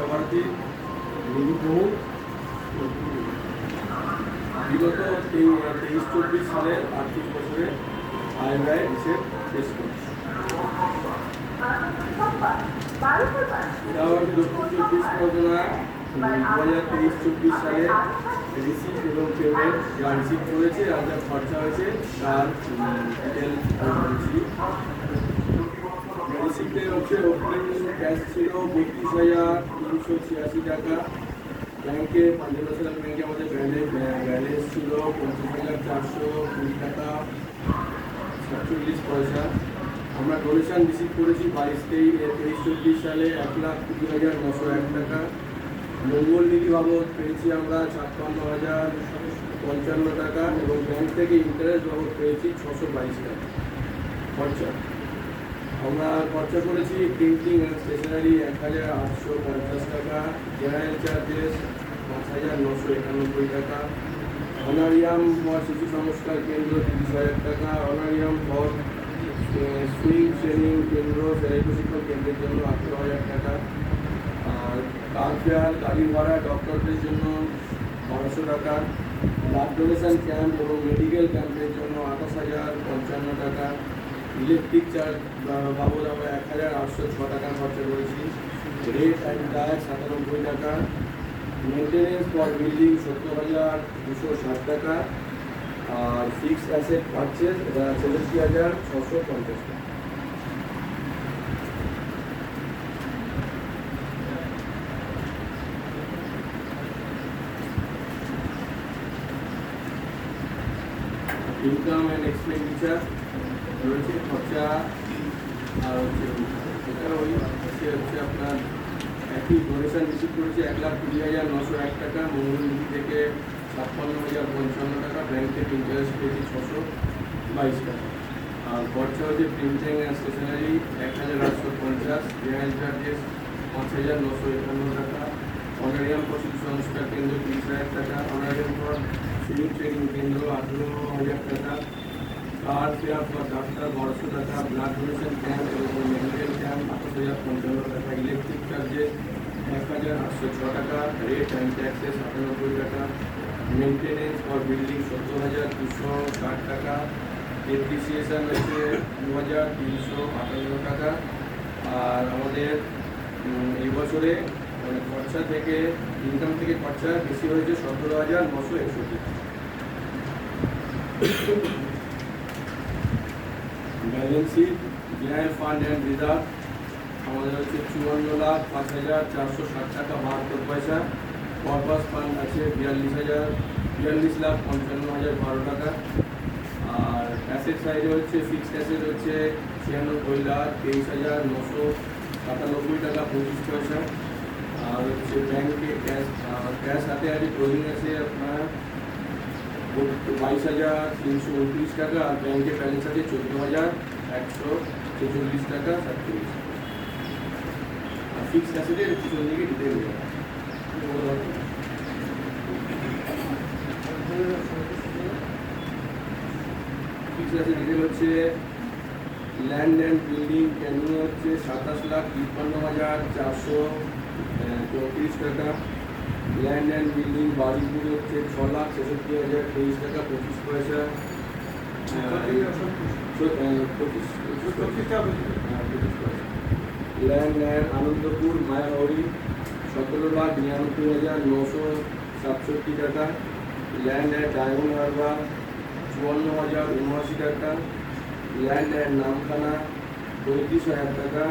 বিশ্বভারতী নিরুপহু বিগত 23-24 সালের আর্থিক বছরে আয় ব্যয় হিসেব পেশ করছি। দক্ষিণ চব্বিশ পরগনা 2023-24 সালে রিসিপ্ট এবং পেমেন্ট যা রিসিভ করেছে আর যা খরচা হয়েছে তার ডিটেল করেছি। রিসিপ্টে হচ্ছে ওপেনিং ক্যাশ ছিল 32,386 টাকা। ব্যাংকে পাঞ্জাব ন্যাশনাল ব্যাংকে আমাদের ব্যালেন্স ছিল 50,420 টাকা 47 পয়সা। আমরা ডোনেশন রিসিভ করেছি 22-23-24 সালে 1,20,901 টাকা। মঙ্গল নিধি বাবদ পেয়েছি আমরা 56,055 টাকা এবং ব্যাংক থেকে ইন্টারেস্ট বাবদ পেয়েছি 622 টাকা খরচা। আমরা খরচা করেছি প্রিন্টিং অ্যান্ড স্টেশনারি 1,850 টাকা, জেনারেল চার্জেস 5,991 টাকা, অনারিয়াম ফর শিশু সংস্কার কেন্দ্র 30,000 টাকা, অনারিয়াম ফর সুইং ট্রেনিং কেন্দ্র সেলাই প্রশিক্ষণ কেন্দ্রের জন্য 18,000 টাকা, আর কার ফেয়ার গাড়ি ভাড়া ডক্টরদের জন্য 500 টাকা, ব্লাড ডোনেশন ক্যাম্প এবং মেডিকেল ক্যাম্পের জন্য 28,055 টাকা, ইলেকট্রিক চার্জ বাবদ আমরা 1,806 টাকা খরচা করেছি, রেট অ্যান্ড ট্যাক্স 97 টাকা, মেনটেনেন্স ফর বিল্ডিং 70,260 টাকা, আর ফিক্সড অ্যাসেট পারচেজ 66,650 টাকা। ইনকাম অ্যান্ড এক্সপেন্ডিচার রয়েছে খরচা আর এটা হচ্ছে আপনার একই ডোনেশন রিসিভ করেছে 1,20,901 টাকা, মঙ্গল নিধি থেকে 56,055 টাকা, ব্যাংক থেকে ইন্টারেস্ট পেয়েছি 622 টাকা, আর খরচা হচ্ছে printing and stationery 1,850, general charges 5,951 টাকা, অনারিয়াম ফর শিশু সংস্কার কেন্দ্র 30,000 টাকা, অনারিয়াম ফর সুইং ট্রেনিং কেন্দ্র 18,000 টাকা, কার ফেয়ার ফর ডাক্তার 1200 টাকা, ব্লাড ডোনেশন ক্যাম্প এবং মেডিকেল ক্যাম্প 28,055 টাকা, ইলেকট্রিক চার্জেস 1,806 টাকা, রেট অ্যান্ড ট্যাক্সেস 98 টাকা, মেনটেনেন্স ফর বিল্ডিং 70,260 টাকা, ডেপ্রিসিয়েশন হচ্ছে 2,358 টাকা। আর আমাদের এই বছরে মানে খরচা থেকে ইনকাম থেকে খরচা বেশি হয়েছে 17,961 টাকা। Balance sheet general fund and reserve আমাদের হচ্ছে 54,05,460 টাকা 72 পয়সা, পারপাস ফান্ড আছে 42,55,012 টাকা, আর অ্যাসেট সাইডে হচ্ছে ফিক্সড অ্যাসেট হচ্ছে 96,23,997 টাকা 25 পয়সা, আর হচ্ছে ব্যাংকে ক্যাশ হাতে আছে ক্লোজিং আছে আপনার 22,329 টাকা, আর ব্যাংকে ব্যালেন্স আছে 14,146 টাকা 37। আর ফিক্সড অ্যাসেটের পিছন দিকে ডিটেল ফিক্সড অ্যাসেট ডিটেল হচ্ছে ল্যান্ড অ্যান্ড বিল্ডিং ক্যানিং হচ্ছে 27,53,434 টাকা, ল্যান্ড অ্যান্ড বিল্ডিং বাড়িপুর হচ্ছে 6,66,023 টাকা 25 পয়সা, ল্যান্ড অ্যান্ড আনন্দপুর মায়াহরি 17,99,967 টাকা, ল্যান্ড অ্যান্ড ডায়মন্ড হারবার 54,079 টাকা, ল্যান্ড অ্যান্ড নামখানা 35,000 টাকা,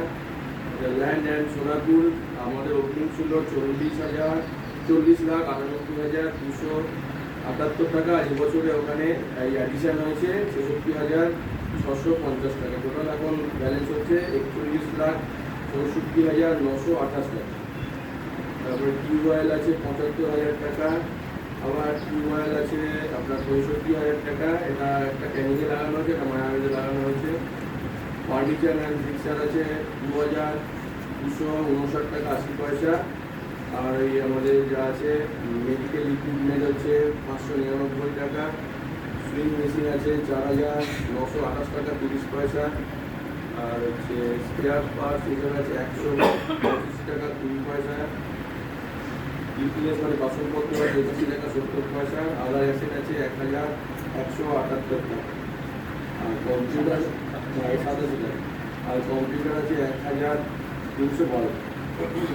ল্যান্ড অ্যান্ড সোনারপুর আমাদের ওপেনিং ছিল 40,98,278 টাকা, এবছরে ওখানে এই অ্যাডিশন হয়েছে 66,650 টাকা, টোটাল এখন ব্যালেন্স হচ্ছে 41,64,928 টাকা। তারপরে টিউবওয়েল আছে 75,000 টাকা, আবার টিউবওয়েল আছে আপনার 65,000 টাকা, এটা একটা ক্যানিংয়ে লাগানো হয়েছে, এটা মায়াবাড়িতে লাগানো হয়েছে। ফার্নিচার অ্যান্ড ফিক্সার আছে 2,259 টাকা 80 পয়সা, আর এই আমাদের যা আছে মেডিকেল ইকুইপমেন্ট হচ্ছে 599 টাকা, সুইং মেশিন আছে 4,928 টাকা 30 পয়সা, আর হচ্ছে স্পেয়ার পার্টস এখানে আছে 125 টাকা 20 পয়সা, ডিপিএস মানে বাসনপত্র আছে ৮৫ টাকা ৭০ পয়সা, আদার অ্যাসেট আছে ১,১৭৮ টাকা, আর কম্পিউটার ৮৭ টাকা, আর কম্পিউটার আছে ১,৩১২।